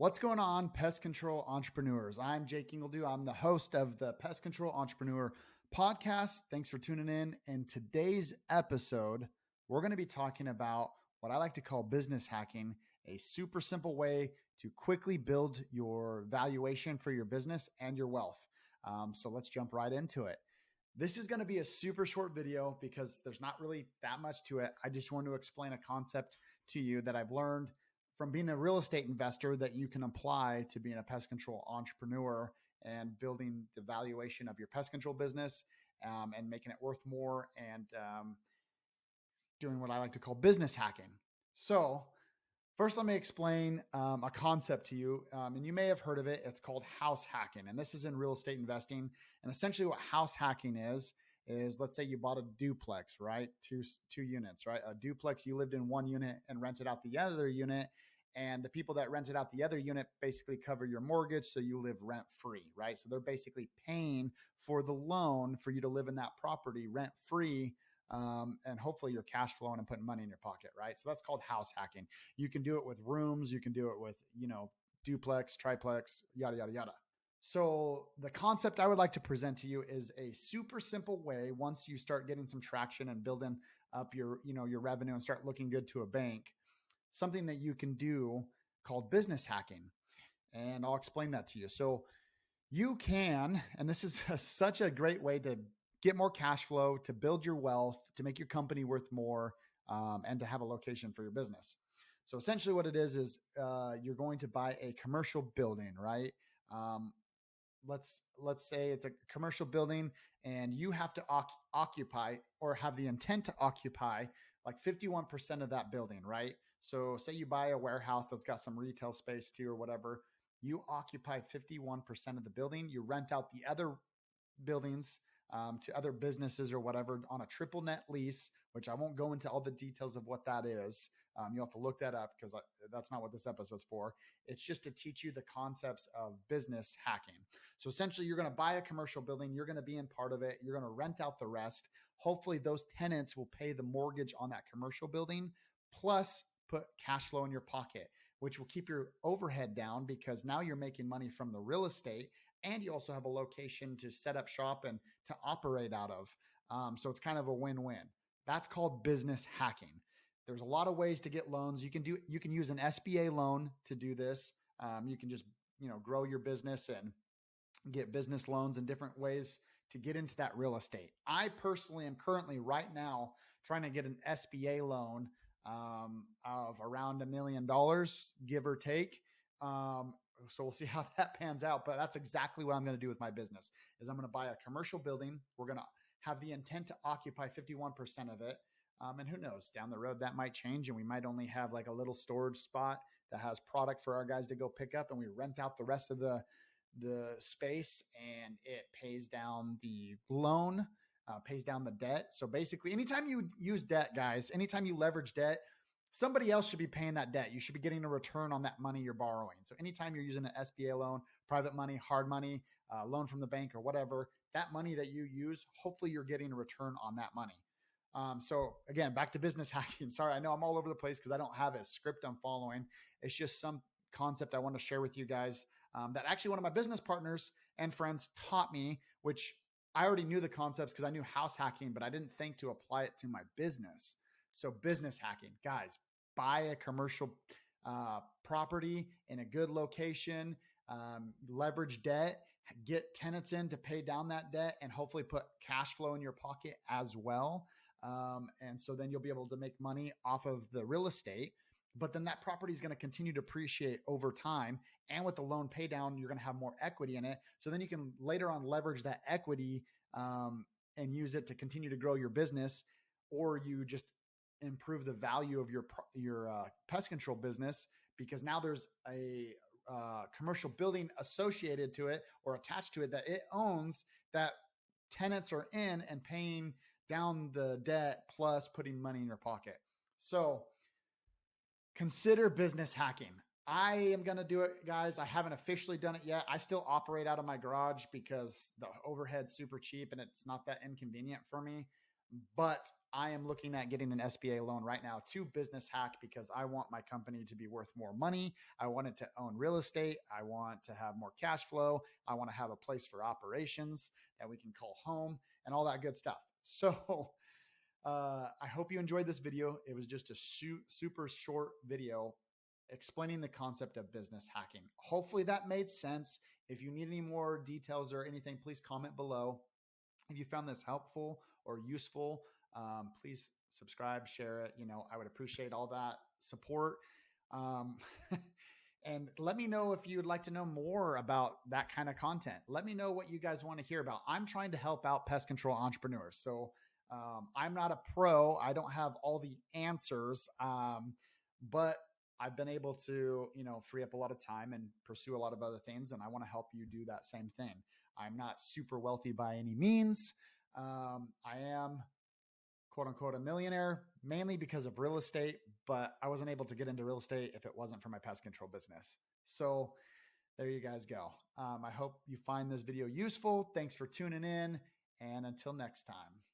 What's going on, Pest Control Entrepreneurs? I'm Jake Ingledew. I'm the host of the Pest Control Entrepreneur podcast. Thanks for tuning in. In today's episode, we're going to be talking about what I like to call business hacking, a super simple way to quickly build your valuation for your business and your wealth. So let's jump right into it. This is going to be a super short video because there's not really that much to it. I just want to explain a concept to you that I've learned from being a real estate investor that you can apply to being a pest control entrepreneur and building the valuation of your pest control business and making it worth more and doing what I like to call business hacking. So first, let me explain a concept to you, and you may have heard of it. It's called house hacking, and this is in real estate investing. And essentially what house hacking is let's say you bought a duplex, right? Two units, right? A duplex, you lived in one unit and rented out the other unit. And the people that rented out the other unit basically cover your mortgage. So you live rent free, right? So they're basically paying for the loan for you to live in that property rent free. And hopefully you're cash flowing and putting money in your pocket, right? So that's called house hacking. You can do it with rooms. You can do it with, duplex, triplex, yada, yada, yada. So the concept I would like to present to you is a super simple way. Once you start getting some traction and building up your revenue and start looking good to a bank, something that you can do called business hacking. And I'll explain that to you. So you can, and this is such a great way to get more cash flow, to build your wealth, to make your company worth more, and to have a location for your business. So essentially what it is you're going to buy a commercial building, right? Let's say it's a commercial building and you have to occupy or have the intent to occupy like 51% of that building, right? So say you buy a warehouse that's got some retail space too or whatever, you occupy 51% of the building. You rent out the other buildings to other businesses or whatever on a triple net lease, which I won't go into all the details of what that is. You'll have to look that up because that's not what this episode's for. It's just to teach you the concepts of business hacking. So essentially, you're going to buy a commercial building. You're going to be in part of it. You're going to rent out the rest. Hopefully, those tenants will pay the mortgage on that commercial building, plus put cash flow in your pocket, which will keep your overhead down because now you're making money from the real estate. And you also have a location to set up shop and to operate out of. So it's kind of a win-win. That's called business hacking. There's a lot of ways to get loans. You can use an SBA loan to do this. You can just, grow your business and get business loans in different ways to get into that real estate. I personally am currently right now trying to get an SBA loan of around $1 million, give or take. So we'll see how that pans out, but that's exactly what I'm going to do with my business is I'm going to buy a commercial building. We're going to have the intent to occupy 51% of it. And who knows, down the road that might change and we might only have like a little storage spot that has product for our guys to go pick up and we rent out the rest of the space and it pays down the loan, pays down the debt. So basically anytime you use debt, guys, anytime you leverage debt, somebody else should be paying that debt. You should be getting a return on that money you're borrowing. So anytime you're using an SBA loan, private money, hard money, loan from the bank or whatever, that money that you use, hopefully you're getting a return on that money. So again, back to business hacking. Sorry, I know I'm all over the place because I don't have a script I'm following. It's just some concept I want to share with you guys that actually one of my business partners and friends taught me, which I already knew the concepts because I knew house hacking, but I didn't think to apply it to my business. So business hacking, guys, buy a commercial property in a good location, leverage debt, get tenants in to pay down that debt and hopefully put cash flow in your pocket as well. And so then you'll be able to make money off of the real estate, but then that property is going to continue to appreciate over time. And with the loan pay down, you're going to have more equity in it. So then you can later on leverage that equity and use it to continue to grow your business, or you just improve the value of your pest control business because now there's a commercial building associated to it or attached to it that it owns that tenants are in and paying down the debt plus putting money in your pocket. So consider business hacking. I am going to do it, guys. I haven't officially done it yet. I still operate out of my garage because the overhead's super cheap and it's not that inconvenient for me. but I am looking at getting an SBA loan right now to business hack because I want my company to be worth more money. I want it to own real estate. I want to have more cash flow. I want to have a place for operations that we can call home and all that good stuff. So I hope you enjoyed this video. It was just a super short video explaining the concept of business hacking. Hopefully that made sense. If you need any more details or anything, please comment below. If you found this helpful or useful, please subscribe, share it. I would appreciate all that support. Um, and let me know if you would like to know more about that kind of content. Let me know what you guys want to hear about. I'm trying to help out pest control entrepreneurs. So I'm not a pro. I don't have all the answers, but I've been able to, free up a lot of time and pursue a lot of other things. And I want to help you do that same thing. I'm not super wealthy by any means. I am, quote unquote, a millionaire, mainly because of real estate, but I wasn't able to get into real estate if it wasn't for my pest control business. So there you guys go. I hope you find this video useful. Thanks for tuning in. And until next time.